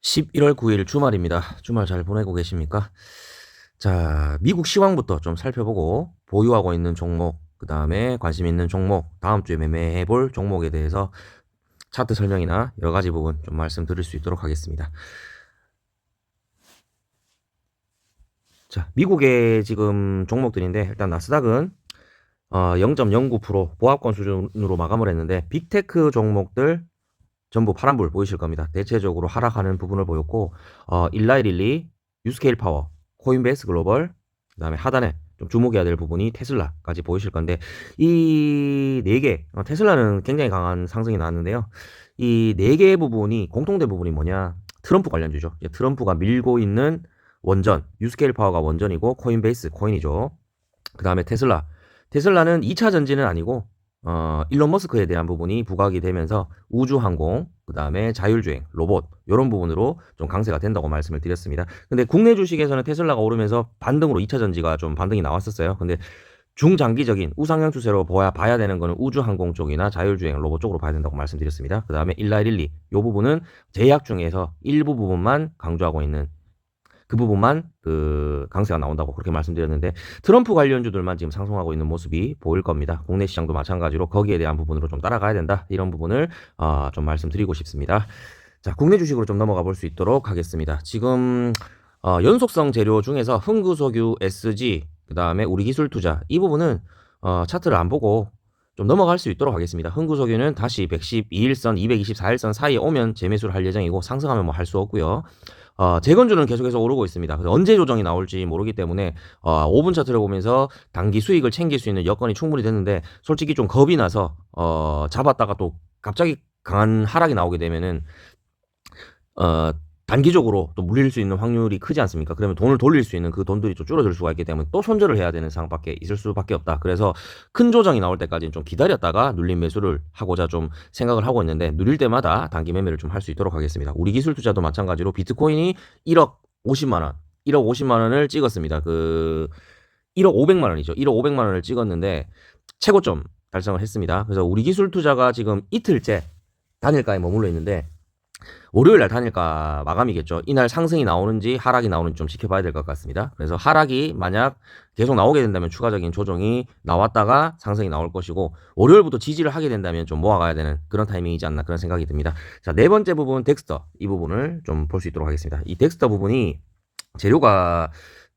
11월 9일 주말입니다. 주말 잘 보내고 계십니까? 자, 미국 시황부터 좀 살펴보고 보유하고 있는 종목, 그 다음에 관심 있는 종목, 다음 주에 매매해 볼 종목에 대해서 차트 설명이나 여러 가지 부분 좀 말씀드릴 수 있도록 하겠습니다. 자, 미국의 지금 종목들인데 일단 나스닥은 0.09% 보합권 수준으로 마감을 했는데 빅테크 종목들 전부 파란불 보이실 겁니다. 대체적으로 하락하는 부분을 보였고 일라이릴리, 유스케일 파워, 코인베이스 글로벌, 그다음에 하단에 좀 주목해야 될 부분이 테슬라까지 보이실 건데 이 네 개, 테슬라는 굉장히 강한 상승이 나왔는데요. 이 네 개의 부분이 공통된 부분이 뭐냐? 트럼프 관련주죠. 트럼프가 밀고 있는 원전, 유스케일 파워가 원전이고 코인베이스 코인이죠. 그다음에 테슬라는 2차 전지는 아니고 일론 머스크에 대한 부분이 부각이 되면서 우주항공, 그 다음에 자율주행, 로봇, 이런 부분으로 좀 강세가 된다고 말씀을 드렸습니다. 근데 국내 주식에서는 테슬라가 오르면서 반등으로 2차 전지가 좀 반등이 나왔었어요. 근데 중장기적인 우상향 추세로 봐야 되는 거는 우주항공 쪽이나 자율주행, 로봇 쪽으로 봐야 된다고 말씀드렸습니다. 그 다음에 일라이릴리, 이 부분은 제약 중에서 일부 부분만 강조하고 있는 그 부분만 그 강세가 나온다고 그렇게 말씀드렸는데 트럼프 관련주들만 지금 상승하고 있는 모습이 보일 겁니다. 국내 시장도 마찬가지로 거기에 대한 부분으로 좀 따라가야 된다. 이런 부분을 좀 말씀드리고 싶습니다. 자, 국내 주식으로 좀 넘어가 볼 수 있도록 하겠습니다. 지금 연속성 재료 중에서 흥구석유 SG, 그 다음에 우리기술투자 이 부분은 차트를 안 보고 좀 넘어갈 수 있도록 하겠습니다. 흥구석유는 다시 112일선, 224일선 사이에 오면 재매수를 할 예정이고 상승하면 뭐 할 수 없고요. 재건주는 계속해서 오르고 있습니다. 그래서 언제 조정이 나올지 모르기 때문에 5분 차트를 보면서 단기 수익을 챙길 수 있는 여건이 충분히 됐는데 솔직히 좀 겁이 나서 잡았다가 또 갑자기 강한 하락이 나오게 되면은 단기적으로 또 물릴 수 있는 확률이 크지 않습니까? 그러면 돈을 돌릴 수 있는 그 돈들이 좀 줄어들 수가 있기 때문에 또 손절을 해야 되는 상황밖에 있을 수밖에 없다. 그래서 큰 조정이 나올 때까지는 좀 기다렸다가 눌림 매수를 하고자 좀 생각을 하고 있는데 누릴 때마다 단기 매매를 좀 할 수 있도록 하겠습니다. 우리 기술 투자도 마찬가지로 비트코인이 1억 50만 원, 1억 50만 원을 찍었습니다. 1억 500만 원이죠. 1억 500만 원을 찍었는데 최고점 달성을 했습니다. 그래서 우리 기술 투자가 지금 이틀째 단일가에 머물러 있는데 월요일 날 단일가 마감이겠죠. 이날 상승이 나오는지 하락이 나오는지 좀 지켜봐야 될 것 같습니다. 그래서 하락이 만약 계속 나오게 된다면 추가적인 조정이 나왔다가 상승이 나올 것이고 월요일부터 지지를 하게 된다면 좀 모아가야 되는 그런 타이밍이지 않나 그런 생각이 듭니다. 자, 네 번째 부분 덱스터 이 부분을 좀 볼 수 있도록 하겠습니다. 이 덱스터 부분이 재료가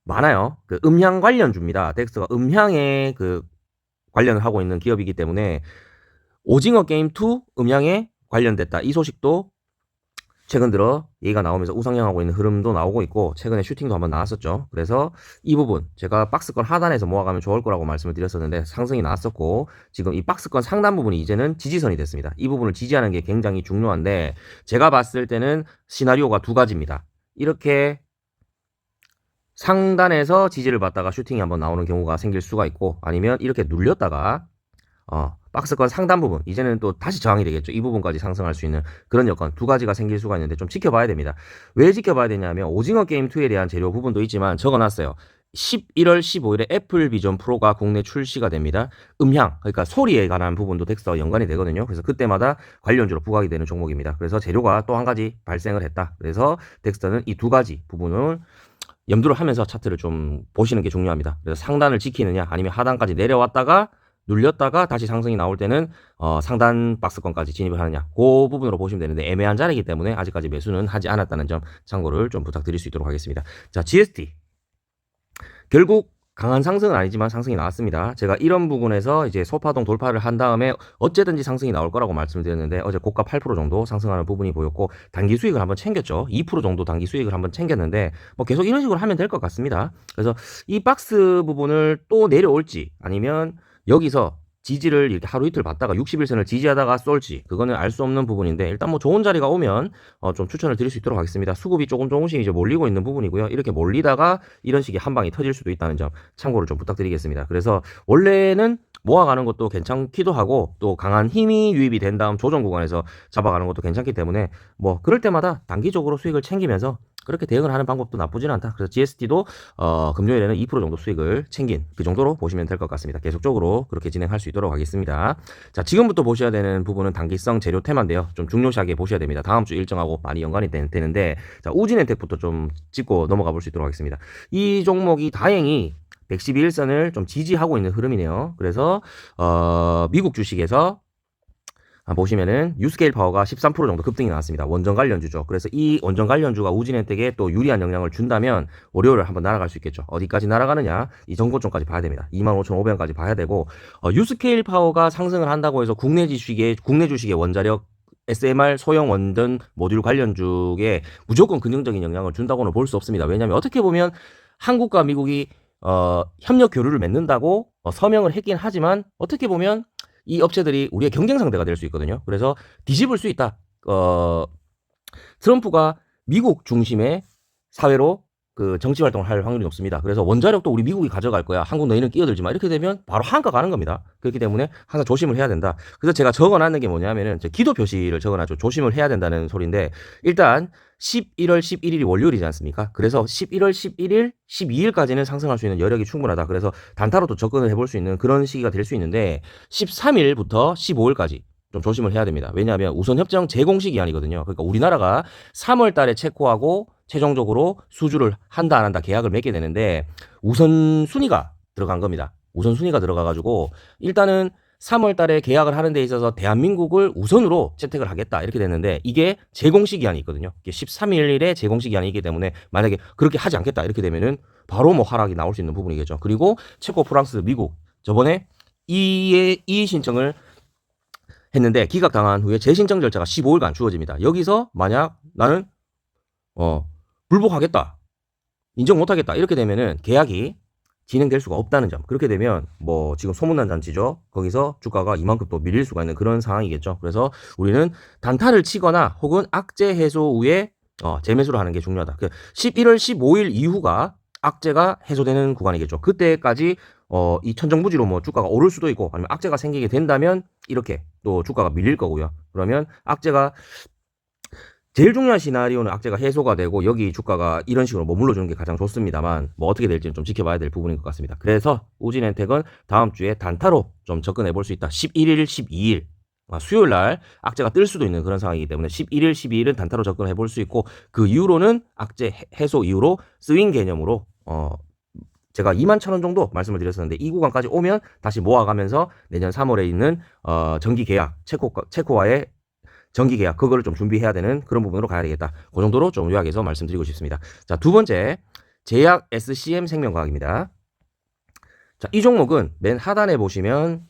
많아요. 그 음향 관련주입니다. 덱스터가 음향에 그 관련을 하고 있는 기업이기 때문에 오징어 게임 2 음향에 관련됐다. 이 소식도 최근 들어 얘기가 나오면서 우상향하고 있는 흐름도 나오고 있고 최근에 슈팅도 한번 나왔었죠. 그래서 이 부분 제가 박스권 하단에서 모아가면 좋을 거라고 말씀을 드렸었는데 상승이 나왔었고 지금 이 박스권 상단 부분이 이제는 지지선이 됐습니다. 이 부분을 지지하는 게 굉장히 중요한데 제가 봤을 때는 시나리오가 두 가지입니다. 이렇게 상단에서 지지를 받다가 슈팅이 한번 나오는 경우가 생길 수가 있고 아니면 이렇게 눌렸다가 박스권 상단 부분 이제는 또 다시 저항이 되겠죠. 이 부분까지 상승할 수 있는 그런 여건 두 가지가 생길 수가 있는데 좀 지켜봐야 됩니다. 왜 지켜봐야 되냐면 오징어 게임 2에 대한 재료 부분도 있지만 적어놨어요. 11월 15일에 애플 비전 프로가 국내 출시가 됩니다. 음향 그러니까 소리에 관한 부분도 덱스터와 연관이 되거든요. 그래서 그때마다 관련주로 부각이 되는 종목입니다. 그래서 재료가 또 한 가지 발생을 했다. 그래서 덱스터는 이 두 가지 부분을 염두를 하면서 차트를 좀 보시는 게 중요합니다. 그래서 상단을 지키느냐 아니면 하단까지 내려왔다가 눌렸다가 다시 상승이 나올 때는 상단 박스권까지 진입을 하느냐 그 부분으로 보시면 되는데 애매한 자리이기 때문에 아직까지 매수는 하지 않았다는 점 참고를 좀 부탁드릴 수 있도록 하겠습니다. 자, GST 결국 강한 상승은 아니지만 상승이 나왔습니다. 제가 이런 부분에서 이제 소파동 돌파를 한 다음에 어쨌든지 상승이 나올 거라고 말씀드렸는데 어제 고가 8% 정도 상승하는 부분이 보였고 단기 수익을 한번 챙겼죠. 2% 정도 단기 수익을 한번 챙겼는데 뭐 계속 이런 식으로 하면 될 것 같습니다. 그래서 이 박스 부분을 또 내려올지 아니면 여기서 지지를 이렇게 하루 이틀 받다가 60일선을 지지하다가 쏠지 그거는 알 수 없는 부분인데 일단 뭐 좋은 자리가 오면 좀 추천을 드릴 수 있도록 하겠습니다. 수급이 조금씩 이제 몰리고 있는 부분이고요. 이렇게 몰리다가 이런 식의 한 방이 터질 수도 있다는 점 참고를 좀 부탁드리겠습니다. 그래서 원래는 모아가는 것도 괜찮기도 하고 또 강한 힘이 유입이 된 다음 조정 구간에서 잡아가는 것도 괜찮기 때문에 뭐 그럴 때마다 단기적으로 수익을 챙기면서 그렇게 대응을 하는 방법도 나쁘진 않다. 그래서 GST도 금요일에는 2% 정도 수익을 챙긴 그 정도로 보시면 될 것 같습니다. 계속적으로 그렇게 진행할 수 있도록 하겠습니다. 자, 지금부터 보셔야 되는 부분은 단기성 재료 테마인데요. 좀 중요시하게 보셔야 됩니다. 다음 주 일정하고 많이 연관이 되는데, 자, 우진엔텍부터 좀 짚고 넘어가 볼 수 있도록 하겠습니다. 이 종목이 다행히 112일선을 좀 지지하고 있는 흐름이네요. 그래서 미국 주식에서 보시면은 유스케일 파워가 13% 정도 급등이 나왔습니다. 원전 관련주죠. 그래서 이 원전 관련주가 우진엔텍에 또 유리한 영향을 준다면 월요일에 한번 날아갈 수 있겠죠. 어디까지 날아가느냐, 이 정고점까지 봐야 됩니다. 25,500원까지 봐야 되고, 유스케일 파워가 상승을 한다고 해서 국내 주식의 원자력 SMR 소형 원전 모듈 관련주에 무조건 긍정적인 영향을 준다고는 볼 수 없습니다. 왜냐하면 어떻게 보면 한국과 미국이 협력 교류를 맺는다고 서명을 했긴 하지만 어떻게 보면 이 업체들이 우리의 경쟁 상대가 될 수 있거든요. 그래서 뒤집을 수 있다. 트럼프가 미국 중심의 사회로 그 정치 활동을 할 확률이 높습니다. 그래서 원자력도 우리 미국이 가져갈 거야. 한국 너희는 끼어들지 마. 이렇게 되면 바로 한가 가는 겁니다. 그렇기 때문에 항상 조심을 해야 된다. 그래서 제가 적어놨는 게 뭐냐면은 기도 표시를 적어놨죠. 조심을 해야 된다는 소리인데, 일단 11월 11일이 월요일이지 않습니까? 그래서 11월 11일, 12일까지는 상승할 수 있는 여력이 충분하다. 그래서 단타로도 접근을 해볼 수 있는 그런 시기가 될 수 있는데 13일부터 15일까지 좀 조심을 해야 됩니다. 왜냐하면 우선협정 제공식 기한이거든요. 그러니까 우리나라가 3월 달에 체코하고 최종적으로 수주를 한다 안 한다 계약을 맺게 되는데 우선순위가 들어간 겁니다. 우선순위가 들어가가지고 일단은 3월 달에 계약을 하는 데 있어서 대한민국을 우선으로 채택을 하겠다 이렇게 됐는데, 이게 제공식 기한이 있거든요. 이게 13일에 제공식 기한이 있기 때문에 만약에 그렇게 하지 않겠다 이렇게 되면은 바로 뭐 하락이 나올 수 있는 부분이겠죠. 그리고 체코, 프랑스, 미국 저번에 이의 신청을 했는데 기각당한 후에 재신청 절차가 15일간 주어집니다. 여기서 만약 나는 불복하겠다, 인정 못하겠다 이렇게 되면은 계약이 진행될 수가 없다는 점. 그렇게 되면 뭐 지금 소문난 잔치죠. 거기서 주가가 이만큼 또 밀릴 수가 있는 그런 상황이겠죠. 그래서 우리는 단타를 치거나 혹은 악재 해소 후에 재매수를 하는 게 중요하다. 11월 15일 이후가 악재가 해소되는 구간이겠죠. 그때까지 이 천정부지로 뭐 주가가 오를 수도 있고 아니면 악재가 생기게 된다면 이렇게 또 주가가 밀릴 거고요. 그러면 악재가 제일 중요한 시나리오는 악재가 해소가 되고 여기 주가가 이런 식으로 머물러 주는 게 가장 좋습니다만 뭐 어떻게 될지는 좀 지켜봐야 될 부분인 것 같습니다. 그래서 우진엔텍은 다음 주에 단타로 좀 접근해 볼 수 있다. 11일, 12일 수요일 날 악재가 뜰 수도 있는 그런 상황이기 때문에 11일, 12일은 단타로 접근해 볼 수 있고, 그 이후로는 악재 해소 이후로 스윙 개념으로 제가 21,000원 정도 말씀을 드렸었는데 이 구간까지 오면 다시 모아가면서 내년 3월에 있는 정기 계약 체코와의 정기 계약 그거를 좀 준비해야 되는 그런 부분으로 가야 되겠다. 그 정도로 좀 요약해서 말씀드리고 싶습니다. 자, 두 번째 제약 SCM 생명과학입니다. 자, 이 종목은 맨 하단에 보시면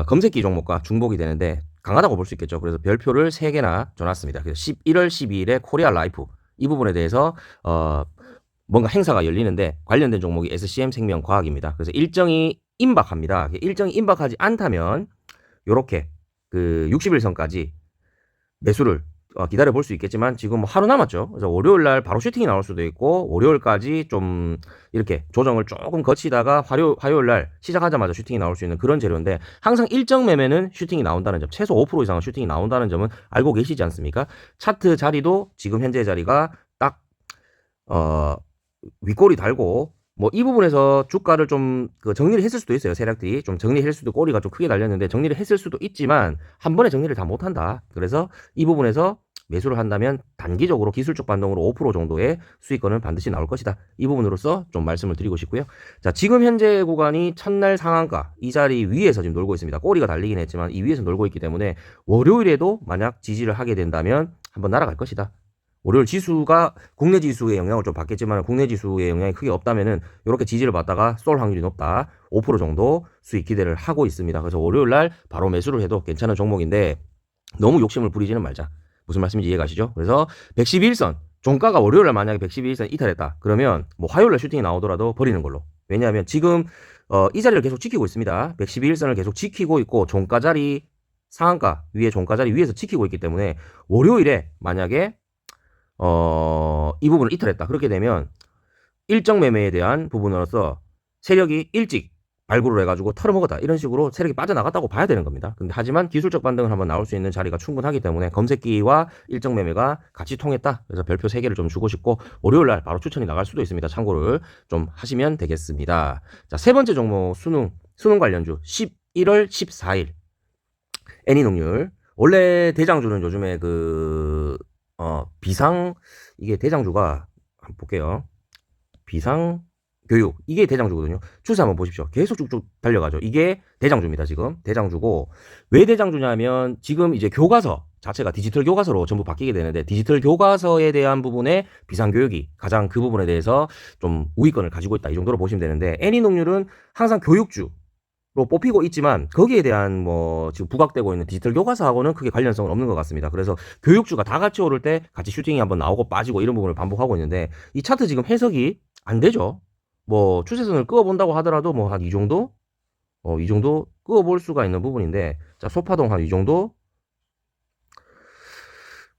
검색기 종목과 중복이 되는데 강하다고 볼 수 있겠죠. 그래서 별표를 3개나 줘놨습니다. 그래서 11월 12일에 코리아 라이프 이 부분에 대해서 뭔가 행사가 열리는데 관련된 종목이 SCM 생명과학입니다. 그래서 일정이 임박합니다. 일정이 임박하지 않다면 요렇게 그 60일선까지 매수를 기다려 볼 수 있겠지만 지금 뭐 하루 남았죠. 그래서 월요일 날 바로 슈팅이 나올 수도 있고 월요일까지 좀 이렇게 조정을 조금 거치다가 화요일 날 시작하자마자 슈팅이 나올 수 있는 그런 재료인데, 항상 일정 매매는 슈팅이 나온다는 점, 최소 5% 이상은 슈팅이 나온다는 점은 알고 계시지 않습니까? 차트 자리도 지금 현재 자리가 딱 윗꼬리 달고 뭐 이 부분에서 주가를 좀 정리를 했을 수도 있어요. 세력들이 좀 정리했을 수도, 꼬리가 좀 크게 달렸는데 정리를 했을 수도 있지만 한 번에 정리를 다 못한다. 그래서 이 부분에서 매수를 한다면 단기적으로 기술적 반동으로 5% 정도의 수익권은 반드시 나올 것이다. 이 부분으로서 좀 말씀을 드리고 싶고요. 자, 지금 현재 구간이 첫날 상한가 이 자리 위에서 지금 놀고 있습니다. 꼬리가 달리긴 했지만 이 위에서 놀고 있기 때문에 월요일에도 만약 지지를 하게 된다면 한번 날아갈 것이다. 월요일 지수가 국내 지수의 영향을 좀 받겠지만 국내 지수의 영향이 크게 없다면은 이렇게 지지를 받다가 쏠 확률이 높다. 5% 정도 수익 기대를 하고 있습니다. 그래서 월요일 날 바로 매수를 해도 괜찮은 종목인데 너무 욕심을 부리지는 말자. 무슨 말씀인지 이해가시죠? 그래서 111선 종가가 월요일 날 만약에 111선 이탈했다. 그러면 뭐 화요일 날 슈팅이 나오더라도 버리는 걸로. 왜냐하면 지금 이 자리를 계속 지키고 있습니다. 111선을 계속 지키고 있고 종가 자리 상한가 위에 종가 자리 위에서 지키고 있기 때문에 월요일에 만약에 이 부분을 이탈했다. 그렇게 되면 일정 매매에 대한 부분으로서 세력이 일찍 발굴을 해가지고 털어먹었다 이런 식으로 세력이 빠져나갔다고 봐야 되는 겁니다. 근데 하지만 기술적 반등을 한번 나올 수 있는 자리가 충분하기 때문에 검색기와 일정 매매가 같이 통했다. 그래서 별표 3개를 좀 주고 싶고 월요일날 바로 추천이 나갈 수도 있습니다. 참고를 좀 하시면 되겠습니다. 자, 세 번째 종목 수능 관련주 11월 14일 애니농률. 원래 대장주는 요즘에 비상 이게 대장주가 한번 볼게요. 비상 교육 이게 대장주거든요. 추세 한번 보십시오. 계속 쭉쭉 달려가죠. 이게 대장주입니다. 지금 대장주고 왜 대장주냐면 지금 이제 교과서 자체가 디지털 교과서로 전부 바뀌게 되는데 디지털 교과서에 대한 부분에 비상교육이 가장 그 부분에 대해서 좀 우위권을 가지고 있다 이 정도로 보시면 되는데 애니농률은 항상 교육주 로 뽑히고 있지만 거기에 대한 지금 부각되고 있는 디지털 교과서하고는 크게 관련성은 없는 것 같습니다. 그래서 교육주가 다 같이 오를 때 같이 슈팅이 한번 나오고 빠지고 이런 부분을 반복하고 있는데 이 차트 지금 해석이 안 되죠. 추세선을 그어본다고 하더라도 한 이 정도? 이 정도 그어볼 수가 있는 부분인데 자, 소파동 한 이 정도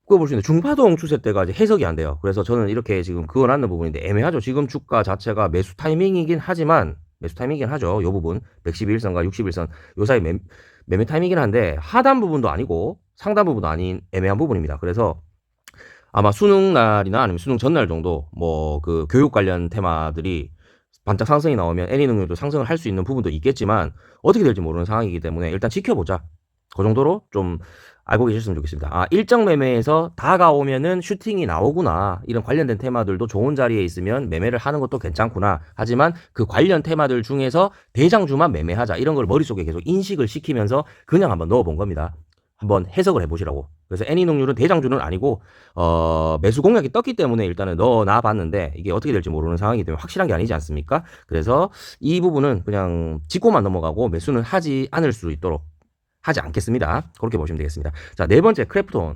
그어볼 수 있는 중파동 추세대가 이제 해석이 안 돼요. 그래서 저는 이렇게 지금 그어놨는 부분인데 애매하죠. 지금 주가 자체가 매수 타이밍이긴 하지만 매수 타이밍이긴 하죠. 이 부분 111선과 61선 요 사이 매매 타이밍이긴 한데 하단 부분도 아니고 상단 부분도 아닌 애매한 부분입니다. 그래서 아마 수능 날이나 아니면 수능 전날 정도 그 교육 관련 테마들이 반짝 상승이 나오면 애니능률도 상승을 할 수 있는 부분도 있겠지만 어떻게 될지 모르는 상황이기 때문에 일단 지켜보자. 그 정도로 좀 알고 계셨으면 좋겠습니다. 일정 매매에서 다가오면은 슈팅이 나오구나. 이런 관련된 테마들도 좋은 자리에 있으면 매매를 하는 것도 괜찮구나. 하지만 그 관련 테마들 중에서 대장주만 매매하자. 이런 걸 머릿속에 계속 인식을 시키면서 그냥 한번 넣어본 겁니다. 한번 해석을 해보시라고. 그래서 애니농률은 대장주는 아니고 매수 공략이 떴기 때문에 일단은 넣어놔 봤는데 이게 어떻게 될지 모르는 상황이기 때문에 확실한 게 아니지 않습니까? 그래서 이 부분은 그냥 짚고만 넘어가고 매수는 하지 않을 수 있도록 하지 않겠습니다. 그렇게 보시면 되겠습니다. 자, 네 번째 크래프톤.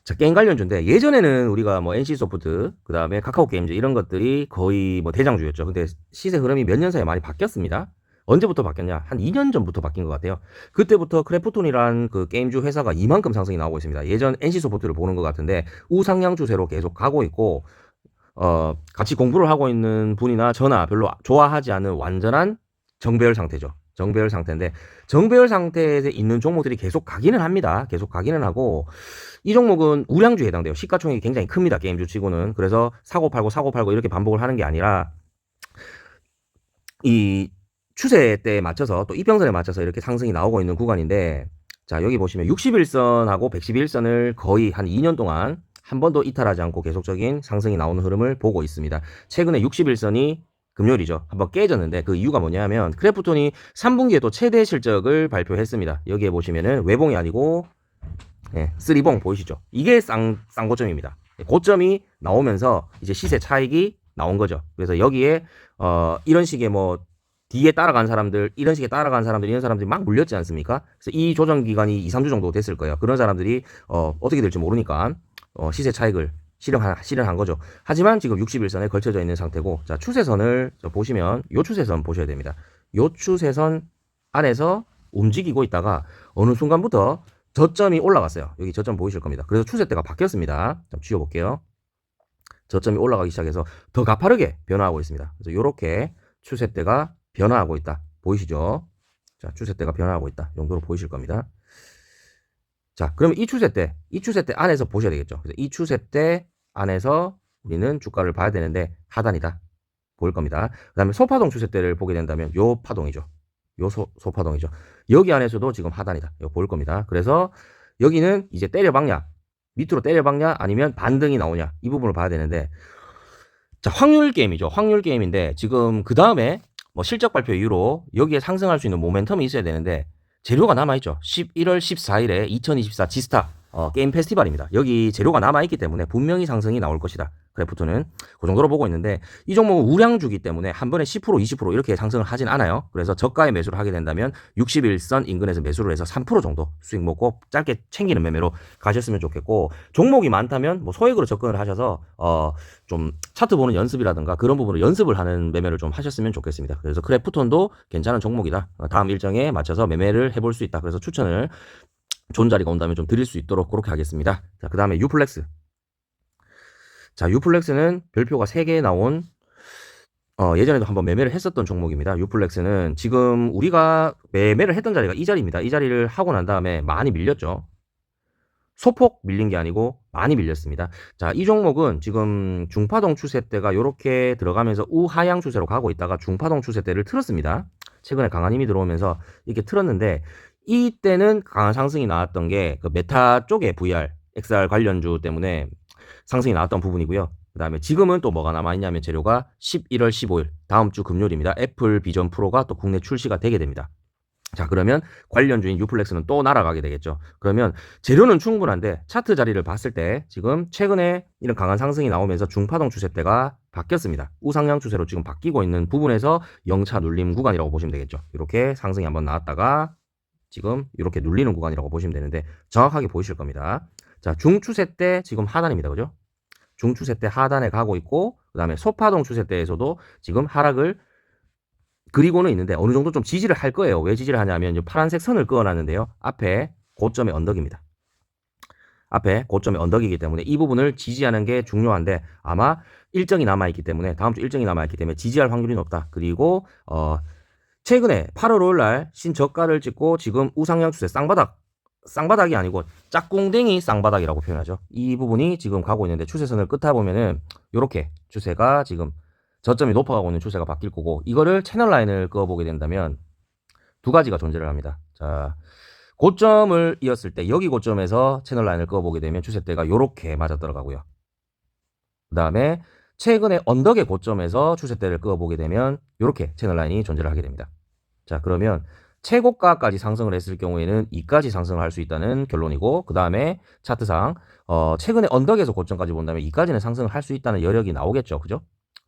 자, 게임 관련주인데 예전에는 우리가 NC소프트, 그 다음에 카카오게임즈 이런 것들이 거의 대장주였죠. 근데 시세 흐름이 몇 년 사이에 많이 바뀌었습니다. 언제부터 바뀌었냐? 한 2년 전부터 바뀐 것 같아요. 그때부터 크래프톤이란 그 게임주 회사가 이만큼 상승이 나오고 있습니다. 예전 NC소프트를 보는 것 같은데 우상향 추세로 계속 가고 있고 같이 공부를 하고 있는 분이나 저나 별로 좋아하지 않는 완전한 정배열 상태죠. 정배열 상태인데 정배열 상태에 있는 종목들이 계속 가기는 합니다. 계속 가기는 하고 이 종목은 우량주에 해당돼요. 시가총액이 굉장히 큽니다. 게임주 치고는. 그래서 사고 팔고 이렇게 반복을 하는 게 아니라 이 추세 때에 맞춰서 또 이평선에 맞춰서 이렇게 상승이 나오고 있는 구간인데 자, 여기 보시면 61선하고 111선을 거의 한 2년 동안 한 번도 이탈하지 않고 계속적인 상승이 나오는 흐름을 보고 있습니다. 최근에 61선이 금요일이죠. 한번 깨졌는데 그 이유가 뭐냐면 크래프톤이 3분기에도 최대 실적을 발표했습니다. 여기에 보시면은 외봉이 아니고 쓰리봉 보이시죠? 이게 쌍고점입니다. 고점이 나오면서 이제 시세 차익이 나온 거죠. 그래서 여기에 이런 식의 뒤에 따라간 사람들, 이런 사람들이 막 물렸지 않습니까? 그래서 이 조정 기간이 2, 3주 정도 됐을 거예요. 그런 사람들이 어떻게 될지 모르니까 시세 차익을 실현한 거죠. 하지만 지금 61선에 걸쳐져 있는 상태고, 자, 추세선을 보시면 요 추세선 보셔야 됩니다. 요 추세선 안에서 움직이고 있다가 어느 순간부터 저점이 올라갔어요. 여기 저점 보이실 겁니다. 그래서 추세대가 바뀌었습니다. 좀 지워볼게요. 저점이 올라가기 시작해서 더 가파르게 변화하고 있습니다. 그래서 이렇게 추세대가 변화하고 있다. 보이시죠? 자, 추세대가 변화하고 있다. 이 정도로 보이실 겁니다. 자, 그러면 이 추세대 안에서 보셔야 되겠죠. 그래서 이 추세대 안에서 우리는 주가를 봐야 되는데 하단이다. 보일 겁니다. 그 다음에 소파동 추세대를 보게 된다면 요 파동이죠. 요 소파동이죠. 여기 안에서도 지금 하단이다. 이거 보일 겁니다. 그래서 여기는 이제 때려박냐, 밑으로 때려박냐, 아니면 반등이 나오냐, 이 부분을 봐야 되는데, 자, 확률 게임이죠. 확률 게임인데, 지금 그 다음에 실적 발표 이후로 여기에 상승할 수 있는 모멘텀이 있어야 되는데, 재료가 남아있죠. 11월 14일에 2024 지스타 게임 페스티벌입니다. 여기 재료가 남아있기 때문에 분명히 상승이 나올 것이다. 크래프톤은 그 정도로 보고 있는데 이 종목은 우량주기 때문에 한 번에 10% 20% 이렇게 상승을 하진 않아요. 그래서 저가에 매수를 하게 된다면 61선 인근에서 매수를 해서 3% 정도 수익 먹고 짧게 챙기는 매매로 가셨으면 좋겠고, 종목이 많다면 소액으로 접근을 하셔서 좀 차트 보는 연습이라든가 그런 부분을 연습을 하는 매매를 좀 하셨으면 좋겠습니다. 그래서 크래프톤도 괜찮은 종목이다. 다음 일정에 맞춰서 매매를 해볼 수 있다. 그래서 추천을 좋은 자리가 온다면 좀 드릴 수 있도록 그렇게 하겠습니다. 자, 그 다음에 유플렉스. 자, 유플렉스는 별표가 3개 나온 예전에도 한번 매매를 했었던 종목입니다. 유플렉스는 지금 우리가 매매를 했던 자리가 이 자리입니다. 이 자리를 하고 난 다음에 많이 밀렸죠. 소폭 밀린 게 아니고 많이 밀렸습니다. 자, 이 종목은 지금 중파동 추세대가 이렇게 들어가면서 우하향 추세로 가고 있다가 중파동 추세대를 틀었습니다. 최근에 강한 힘이 들어오면서 이렇게 틀었는데 이때는 강한 상승이 나왔던 게 그 메타 쪽의 VR, XR 관련주 때문에 상승이 나왔던 부분이고요. 그 다음에 지금은 또 뭐가 남아있냐면 재료가 11월 15일 다음 주 금요일입니다. 애플 비전 프로가 또 국내 출시가 되게 됩니다. 자, 그러면 관련주인 유플렉스는 또 날아가게 되겠죠. 그러면 재료는 충분한데 차트 자리를 봤을 때 지금 최근에 이런 강한 상승이 나오면서 중파동 추세대가 바뀌었습니다. 우상향 추세로 지금 바뀌고 있는 부분에서 영차 눌림 구간이라고 보시면 되겠죠. 이렇게 상승이 한번 나왔다가 지금 이렇게 눌리는 구간이라고 보시면 되는데 정확하게 보이실 겁니다. 자, 중추세대 지금 하단입니다. 그죠? 중추세대 하단에 가고 있고 그 다음에 소파동 추세대에서도 지금 하락을 그리고는 있는데 어느 정도 좀 지지를 할 거예요. 왜 지지를 하냐면 파란색 선을 그어놨는데요. 앞에 고점의 언덕입니다. 앞에 고점의 언덕이기 때문에 이 부분을 지지하는 게 중요한데 아마 일정이 남아있기 때문에 다음 주 일정이 남아있기 때문에 지지할 확률이 높다. 그리고 최근에 8월 5일 날 신저가를 찍고 지금 우상향 추세 쌍바닥이 아니고 짝꿍댕이 쌍바닥이라고 표현하죠. 이 부분이 지금 가고 있는데 추세선을 끝에 보면은 이렇게 추세가 지금 저점이 높아가고 있는 추세가 바뀔 거고 이거를 채널 라인을 그어보게 된다면 두 가지가 존재를 합니다. 자, 고점을 이었을 때 여기 고점에서 채널 라인을 그어보게 되면 추세대가 이렇게 맞아 들어가고요. 그 다음에 최근에 언덕의 고점에서 추세대를 그어보게 되면 이렇게 채널 라인이 존재를 하게 됩니다. 자, 그러면 최고가까지 상승을 했을 경우에는 이까지 상승을 할 수 있다는 결론이고 그 다음에 차트상 최근에 언덕에서 고점까지 본다면 이까지는 상승을 할 수 있다는 여력이 나오겠죠. 그죠?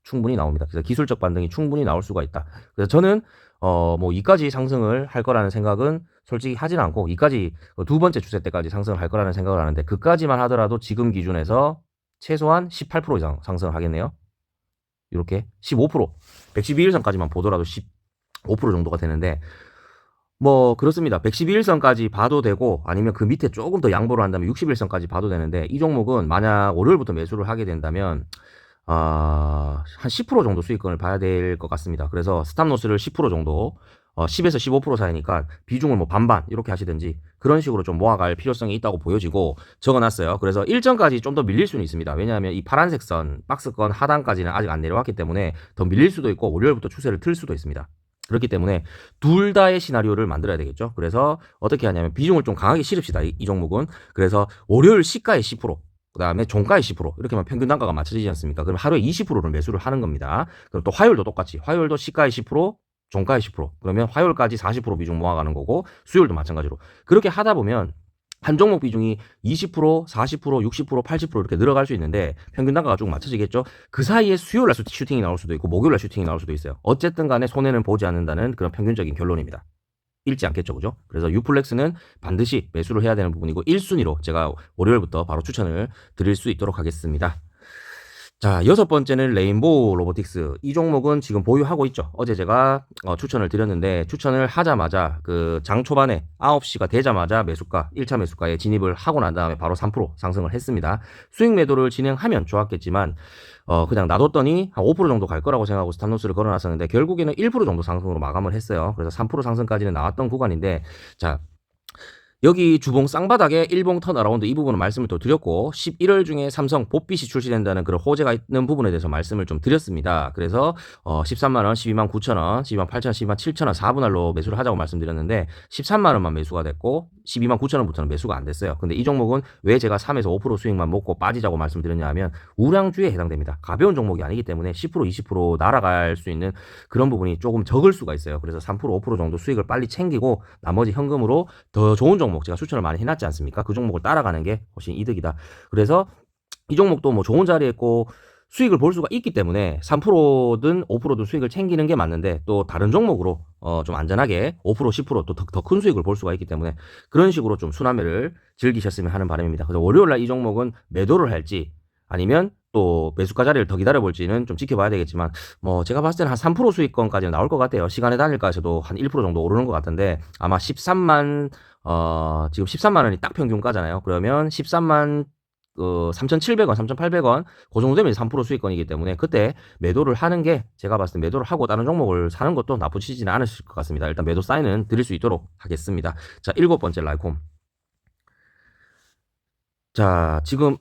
충분히 나옵니다. 그래서 기술적 반등이 충분히 나올 수가 있다. 그래서 저는 뭐 이까지 상승을 할 거라는 생각은 솔직히 하진 않고 이까지 두 번째 추세 때까지 상승을 할 거라는 생각을 하는데 그까지만 하더라도 지금 기준에서 최소한 18% 이상 상승을 하겠네요. 이렇게 15% 112일선까지만 보더라도 15% 정도가 되는데 뭐 그렇습니다. 112일선까지 봐도 되고 아니면 그 밑에 조금 더 양보를 한다면 60일선까지 봐도 되는데 이 종목은 만약 월요일부터 매수를 하게 된다면 한 10% 정도 수익권을 봐야 될 것 같습니다. 그래서 스탑로스를 10% 정도 10에서 15% 사이니까 비중을 뭐 반반 이렇게 하시든지 그런 식으로 좀 모아갈 필요성이 있다고 보여지고 적어놨어요. 그래서 일정까지 좀 더 밀릴 수는 있습니다. 왜냐하면 이 파란색 선 박스권 하단까지는 아직 안 내려왔기 때문에 더 밀릴 수도 있고 월요일부터 추세를 틀 수도 있습니다. 그렇기 때문에 둘 다의 시나리오를 만들어야 되겠죠. 그래서 어떻게 하냐면 비중을 좀 강하게 실읍시다. 이 종목은. 그래서 월요일 시가의 10%, 그 다음에 종가의 10% 이렇게 하면 평균 단가가 맞춰지지 않습니까? 그럼 하루에 20%를 매수를 하는 겁니다. 그럼 또 화요일도 똑같이 화요일도 시가의 10%, 종가의 10%. 그러면 화요일까지 40% 비중 모아가는 거고 수요일도 마찬가지로. 그렇게 하다 보면 한 종목 비중이 20%, 40%, 60%, 80% 이렇게 늘어갈 수 있는데 평균 단가가 쭉 맞춰지겠죠. 그 사이에 수요일날 슈팅이 나올 수도 있고 목요일날 슈팅이 나올 수도 있어요. 어쨌든 간에 손해는 보지 않는다는 그런 평균적인 결론입니다. 잃지 않겠죠, 그죠? 그래서 유플렉스는 반드시 매수를 해야 되는 부분이고 1순위로 제가 월요일부터 바로 추천을 드릴 수 있도록 하겠습니다. 자, 여섯 번째는 레인보우 로보틱스. 이 종목은 지금 보유하고 있죠. 어제 제가 추천을 드렸는데 추천을 하자마자 그 장 초반에 9시가 되자마자 매수가 1차 매수가에 진입을 하고 난 다음에 바로 3% 상승을 했습니다. 수익 매도를 진행하면 좋았겠지만 그냥 놔뒀더니 한 5% 정도 갈 거라고 생각하고 스탑로스를 걸어놨었는데 결국에는 1% 정도 상승으로 마감을 했어요. 그래서 3% 상승까지는 나왔던 구간인데 자, 여기 주봉 쌍바닥에 일봉 턴어라운드 이 부분은 말씀을 또 드렸고 11월 중에 삼성 봇빛이 출시된다는 그런 호재가 있는 부분에 대해서 말씀을 좀 드렸습니다. 그래서 13만원, 12만 9천원, 12만 8천원, 12만 7천원 4분할로 매수를 하자고 말씀드렸는데 13만원만 매수가 됐고 12만 9천원부터는 매수가 안 됐어요. 근데 이 종목은 왜 제가 3에서 5% 수익만 먹고 빠지자고 말씀드렸냐 하면 우량주에 해당됩니다. 가벼운 종목이 아니기 때문에 10% 20% 날아갈 수 있는 그런 부분이 조금 적을 수가 있어요. 그래서 3% 5% 정도 수익을 빨리 챙기고 나머지 현금으로 더 좋은 종목 제가 추천을 많이 해놨지 않습니까? 그 종목을 따라가는 게 훨씬 이득이다. 그래서 이 종목도 뭐 좋은 자리에 있고 수익을 볼 수가 있기 때문에 3%든 5%든 수익을 챙기는 게 맞는데 또 다른 종목으로 좀 안전하게 5% 10% 또 더 큰 수익을 볼 수가 있기 때문에 그런 식으로 좀 순환매를 즐기셨으면 하는 바람입니다. 그래서 월요일날 이 종목은 매도를 할지 아니면 또 매수가 자리를 더 기다려볼지는 좀 지켜봐야 되겠지만 뭐 제가 봤을 때는 한 3% 수익권까지는 나올 것 같아요. 시간의 단일가에서도 한 1% 정도 오르는 것 같은데 아마 13만 지금 13만 원이 딱 평균가잖아요. 그러면 13만 3,700원, 3,800원 그 정도 되면 3% 수익권이기 때문에 그때 매도를 하는 게 제가 봤을 때 매도를 하고 다른 종목을 사는 것도 나쁘시지는 않으실 것 같습니다. 일단 매도 사인은 드릴 수 있도록 하겠습니다. 자, 7번째 라이콤. 자, 지금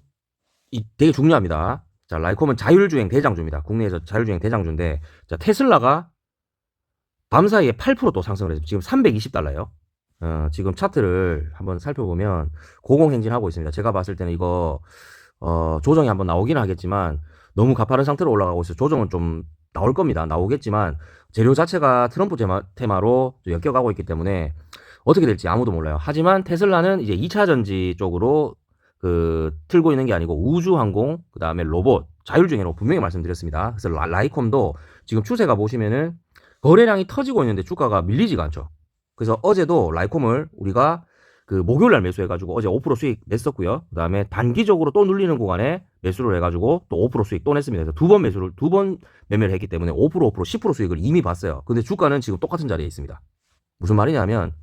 되게 중요합니다. 자, 라이콤은 자율주행 대장주입니다. 국내에서 자율주행 대장주인데, 자, 테슬라가 밤사이에 8%또 상승을 해서 지금 320달러예요. 지금 차트를 한번 살펴보면 고공행진하고 있습니다. 제가 봤을 때는 이거 조정이 한번 나오기는 하겠지만 너무 가파른 상태로 올라가고 있어요. 조정은 좀 나올 겁니다. 나오겠지만 재료 자체가 트럼프 테마로 엮여가고 있기 때문에 어떻게 될지 아무도 몰라요. 하지만 테슬라는 이제 2차 전지 쪽으로 틀고 있는 게 아니고 우주항공, 그 다음에 로봇, 자율주행으로 분명히 말씀드렸습니다. 그래서 라이콤도 지금 추세가 보시면은 거래량이 터지고 있는데 주가가 밀리지가 않죠. 그래서 어제도 라이콤을 우리가 목요일날 매수해가지고 어제 5% 수익 냈었고요. 그 다음에 단기적으로 또 눌리는 구간에 매수를 해가지고 또 5% 수익 또 냈습니다. 그래서 두 번 매매를 했기 때문에 5%, 5%, 10% 수익을 이미 봤어요. 근데 주가는 지금 똑같은 자리에 있습니다. 무슨 말이냐면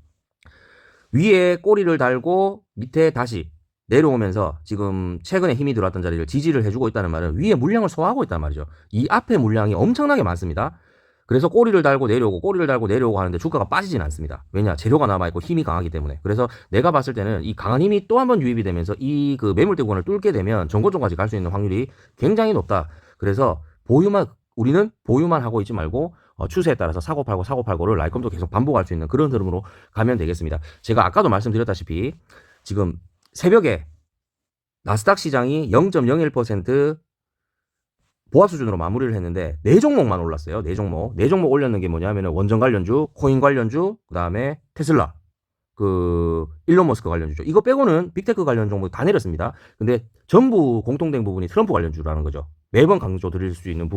위에 꼬리를 달고 밑에 다시 내려오면서 지금 최근에 힘이 들어왔던 자리를 지지를 해주고 있다는 말은 위에 물량을 소화하고 있다는 말이죠. 이 앞에 물량이 엄청나게 많습니다. 그래서 꼬리를 달고 내려오고 꼬리를 달고 내려오고 하는데 주가가 빠지진 않습니다. 왜냐? 재료가 남아있고 힘이 강하기 때문에. 그래서 내가 봤을 때는 이 강한 힘이 또 한 번 유입이 되면서 이 매물대 구간을 뚫게 되면 전고점까지 갈 수 있는 확률이 굉장히 높다. 그래서 우리는 보유만 하고 있지 말고 추세에 따라서 사고 팔고를 라이컴도 계속 반복할 수 있는 그런 흐름으로 가면 되겠습니다. 제가 아까도 말씀드렸다시피 지금 새벽에 나스닥 시장이 0.01% 보합 수준으로 마무리를 했는데 4종목만 올랐어요. 4종목. 4종목 올렸는 게 뭐냐면 원전 관련주, 코인 관련주, 그 다음에 테슬라, 일론 머스크 관련주죠. 이거 빼고는 빅테크 관련 종목 다 내렸습니다. 근데 전부 공통된 부분이 트럼프 관련주라는 거죠. 매번 강조드리고 있는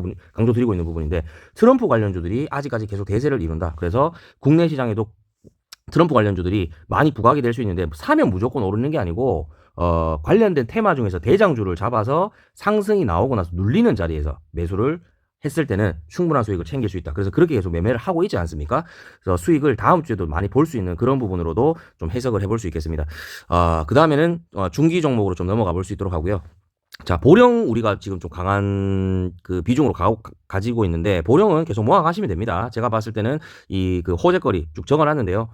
부분인데 트럼프 관련주들이 아직까지 계속 대세를 이룬다. 그래서 국내 시장에도 트럼프 관련주들이 많이 부각이 될 수 있는데 사면 무조건 오르는 게 아니고 관련된 테마 중에서 대장주를 잡아서 상승이 나오고 나서 눌리는 자리에서 매수를 했을 때는 충분한 수익을 챙길 수 있다. 그래서 그렇게 계속 매매를 하고 있지 않습니까? 그래서 수익을 다음 주에도 많이 볼 수 있는 그런 부분으로도 좀 해석을 해볼 수 있겠습니다. 그 다음에는 중기 종목으로 좀 넘어가 볼 수 있도록 하고요. 자, 보령 우리가 지금 좀 강한 비중으로 가지고 있는데 보령은 계속 모아가시면 됩니다. 제가 봤을 때는 호재거리 쭉 적어놨는데요.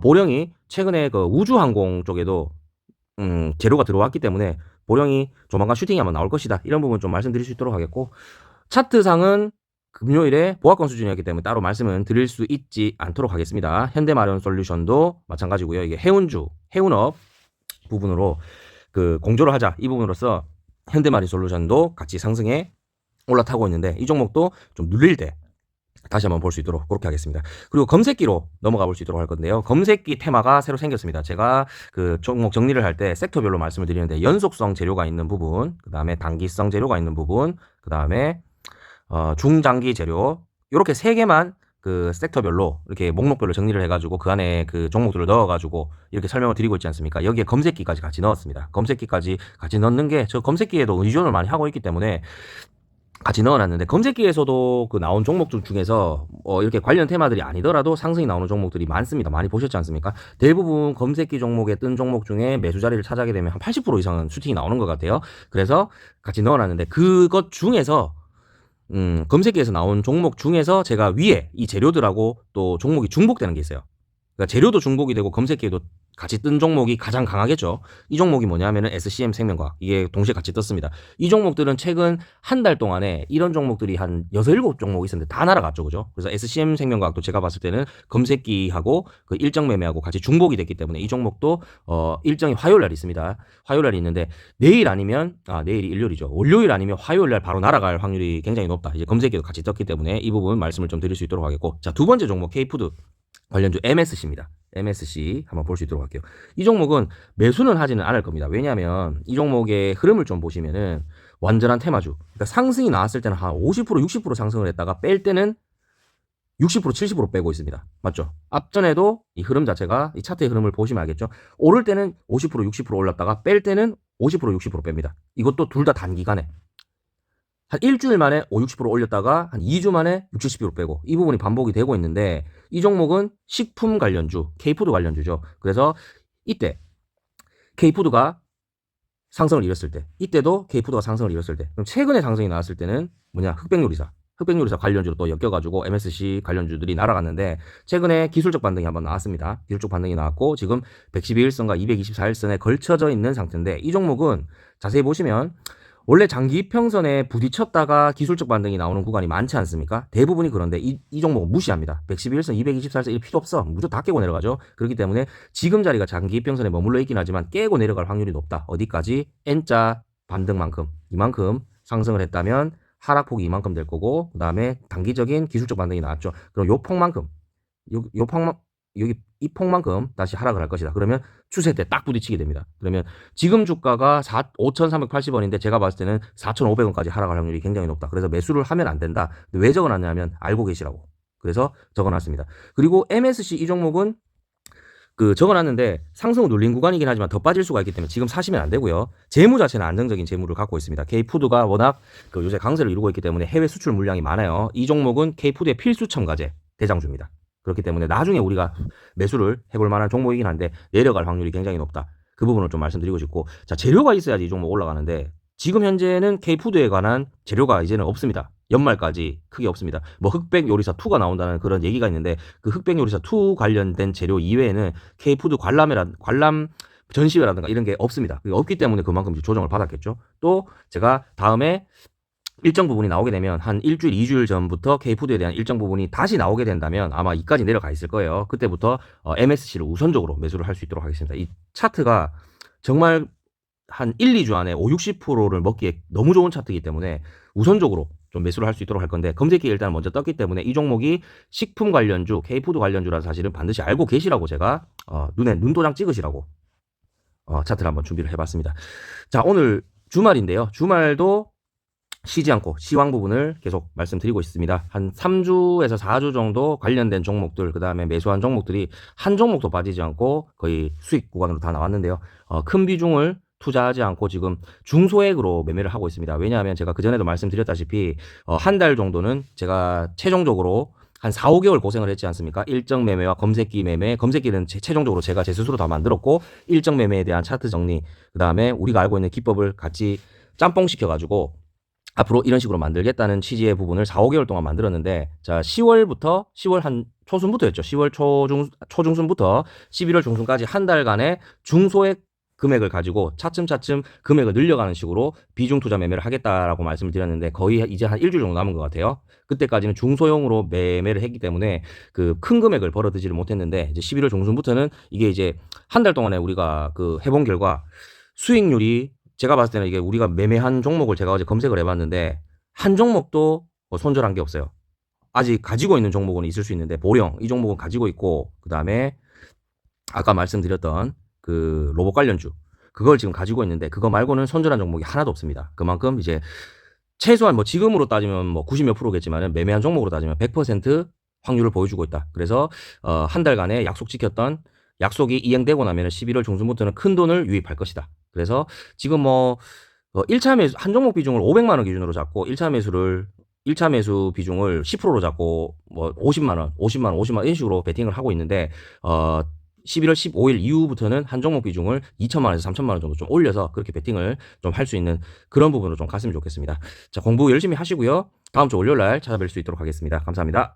보령이 최근에 우주항공 쪽에도 재료가 들어왔기 때문에 보령이 조만간 슈팅이 한번 나올 것이다. 이런 부분 좀 말씀드릴 수 있도록 하겠고 차트상은 금요일에 보합권 수준이었기 때문에 따로 말씀은 드릴 수 있지 않도록 하겠습니다. 현대마련솔루션도 마찬가지고요. 이게 해운업 부분으로 공조를 하자 이 부분으로서 현대마린솔루션도 같이 상승에 올라타고 있는데 이 종목도 좀 눌릴 때 다시 한번 볼 수 있도록 그렇게 하겠습니다. 그리고 검색기로 넘어가 볼 수 있도록 할 건데요. 검색기 테마가 새로 생겼습니다. 제가 종목 정리를 할 때 섹터별로 말씀을 드리는데 연속성 재료가 있는 부분, 그 다음에 단기성 재료가 있는 부분, 그 다음에 중장기 재료 이렇게 3개만 섹터별로 이렇게 목록별로 정리를 해가지고 그 안에 종목들을 넣어가지고 이렇게 설명을 드리고 있지 않습니까? 여기에 검색기까지 같이 넣었습니다. 검색기까지 같이 넣는 게 저 검색기에도 의존을 많이 하고 있기 때문에 같이 넣어놨는데 검색기에서도 나온 종목들 중에서 이렇게 관련 테마들이 아니더라도 상승이 나오는 종목들이 많습니다. 많이 보셨지 않습니까? 대부분 검색기 종목에 뜬 종목 중에 매수 자리를 차지하게 되면 한 80% 이상은 슈팅이 나오는 것 같아요. 그래서 같이 넣어놨는데 그것 중에서 검색기에서 나온 종목 중에서 제가 위에 이 재료들하고 또 종목이 중복되는 게 있어요. 그러니까 재료도 중복이 되고 검색기에도 같이 뜬 종목이 가장 강하겠죠. 이 종목이 뭐냐면은 SCM 생명과학. 이게 동시에 같이 떴습니다. 이 종목들은 최근 한 달 동안에 이런 종목들이 한 6, 7종목 있었는데 다 날아갔죠. 그죠? 그래서 SCM 생명과학도 제가 봤을 때는 검색기하고 일정 매매하고 같이 중복이 됐기 때문에 이 종목도 일정이 화요일 날 있습니다. 화요일 날 있는데 내일이 일요일이죠. 월요일 아니면 화요일 날 바로 날아갈 확률이 굉장히 높다. 이제 검색기도 같이 떴기 때문에 이 부분 말씀을 좀 드릴 수 있도록 하겠고. 자, 두 번째 종목 K푸드 관련주 MSC입니다. MSC 한번 볼 수 있도록 할게요. 이 종목은 매수는 하지는 않을 겁니다. 왜냐하면 이 종목의 흐름을 좀 보시면은 완전한 테마주. 그러니까 상승이 나왔을 때는 한 50%, 60% 상승을 했다가 뺄 때는 60%, 70% 빼고 있습니다. 맞죠? 앞전에도 이 흐름 자체가 이 차트의 흐름을 보시면 알겠죠? 오를 때는 50%, 60% 올랐다가 뺄 때는 50%, 60% 뺍니다. 이것도 둘 다 단기간에. 한 일주일 만에 5, 60% 올렸다가 한 2주 만에 60, 70% 빼고 이 부분이 반복이 되고 있는데 이 종목은 식품 관련주, K푸드 관련주죠. 그래서 이때 K푸드가 상승을 이뤘을 때, 이때도 K푸드가 상승을 이뤘을 때, 그럼 최근에 상승이 나왔을 때는 뭐냐? 흑백요리사 관련주로 또 엮여가지고 MSC 관련주들이 날아갔는데, 최근에 기술적 반등이 한번 나왔습니다. 기술적 반등이 나왔고 지금 112일선과 224일선에 걸쳐져 있는 상태인데, 이 종목은 자세히 보시면 원래 장기 이평선에 부딪혔다가 기술적 반등이 나오는 구간이 많지 않습니까? 대부분이 그런데 이 종목은 무시합니다. 111선, 224일선 이 필요 없어. 무조건 다 깨고 내려가죠. 그렇기 때문에 지금 자리가 장기 이평선에 머물러 있긴 하지만 깨고 내려갈 확률이 높다. 어디까지? N자 반등만큼, 이만큼 상승을 했다면 하락폭이 이만큼 될 거고, 그 다음에 단기적인 기술적 반등이 나왔죠. 그럼 요 폭만큼, 요 폭만, 여기 이 폭만큼 다시 하락을 할 것이다. 그러면 추세 때 딱 부딪히게 됩니다. 그러면 지금 주가가 5,380원인데 제가 봤을 때는 4,500원까지 하락할 확률이 굉장히 높다. 그래서 매수를 하면 안 된다. 왜 적어놨냐면 알고 계시라고. 그래서 적어놨습니다. 그리고 MSC 이 종목은 적어놨는데 상승을 눌린 구간이긴 하지만 더 빠질 수가 있기 때문에 지금 사시면 안 되고요. 재무 자체는 안정적인 재무를 갖고 있습니다. K푸드가 워낙 요새 강세를 이루고 있기 때문에 해외 수출 물량이 많아요. 이 종목은 K푸드의 필수 첨가제 대장주입니다. 그렇기 때문에 나중에 우리가 매수를 해볼 만한 종목이긴 한데 내려갈 확률이 굉장히 높다. 그 부분을 좀 말씀드리고 싶고, 자, 재료가 있어야지 이 종목 올라가는데 지금 현재는 K푸드에 관한 재료가 이제는 없습니다. 연말까지 크게 없습니다. 뭐 흑백 요리사 2가 나온다는 그런 얘기가 있는데 그 흑백 요리사 2 관련된 재료 이외에는 K푸드 관람 전시회라든가 이런 게 없습니다. 없기 때문에 그만큼 조정을 받았겠죠. 또 제가 다음에 일정 부분이 나오게 되면 한 일주일, 2주일 전부터 K푸드에 대한 일정 부분이 다시 나오게 된다면 아마 이까지 내려가 있을 거예요. 그때부터 MSC를 우선적으로 매수를 할 수 있도록 하겠습니다. 이 차트가 정말 한 1, 2주 안에 5, 60%를 먹기에 너무 좋은 차트이기 때문에 우선적으로 좀 매수를 할 수 있도록 할 건데, 검색기에 일단 먼저 떴기 때문에 이 종목이 식품 관련주, K푸드 관련주라는 사실은 반드시 알고 계시라고 제가 눈에 눈도장 찍으시라고 차트를 한번 준비를 해봤습니다. 자, 오늘 주말인데요. 주말도 쉬지 않고 시황 부분을 계속 말씀드리고 있습니다. 한 3주에서 4주 정도 관련된 종목들, 그 다음에 매수한 종목들이 한 종목도 빠지지 않고 거의 수익 구간으로 다 나왔는데요. 큰 비중을 투자하지 않고 지금 중소액으로 매매를 하고 있습니다. 왜냐하면 제가 그전에도 말씀드렸다시피 한 달 정도는 제가 최종적으로 한 4, 5개월 고생을 했지 않습니까? 일정 매매와 검색기 매매, 검색기는 최종적으로 제가 제 스스로 다 만들었고, 일정 매매에 대한 차트 정리, 그 다음에 우리가 알고 있는 기법을 같이 짬뽕 시켜가지고 앞으로 이런 식으로 만들겠다는 취지의 부분을 4, 5개월 동안 만들었는데, 자, 10월 한 초순부터였죠. 10월 초중순부터 11월 중순까지 한 달간의 중소액 금액을 가지고 차츰차츰 금액을 늘려가는 식으로 비중 투자 매매를 하겠다라고 말씀을 드렸는데 거의 이제 한 일주일 정도 남은 것 같아요. 그때까지는 중소형으로 매매를 했기 때문에 그 큰 금액을 벌어들지를 못했는데, 이제 11월 중순부터는 이게 이제 한 달 동안에 우리가 해본 결과 수익률이, 제가 봤을 때는 이게 우리가 매매한 종목을 제가 어제 검색을 해봤는데 한 종목도 손절한 게 없어요. 아직 가지고 있는 종목은 있을 수 있는데 보령 이 종목은 가지고 있고, 그 다음에 아까 말씀드렸던 그 로봇 관련주 그걸 지금 가지고 있는데 그거 말고는 손절한 종목이 하나도 없습니다. 그만큼 이제 최소한 지금으로 따지면 90 몇 프로겠지만은 매매한 종목으로 따지면 100% 확률을 보여주고 있다. 그래서 한 달간의 약속 지켰던 약속이 이행되고 나면 11월 중순부터는 큰 돈을 유입할 것이다. 그래서 지금 1차 매수 한 종목 비중을 500만 원 기준으로 잡고 1차 매수 비중을 10%로 잡고 50만 원 이런 식으로 베팅을 하고 있는데 11월 15일 이후부터는 한 종목 비중을 2천만 원에서 3천만 원 정도 좀 올려서 그렇게 베팅을 좀 할 수 있는 그런 부분으로 좀 갔으면 좋겠습니다. 자, 공부 열심히 하시고요. 다음 주 월요일 날 찾아뵐 수 있도록 하겠습니다. 감사합니다.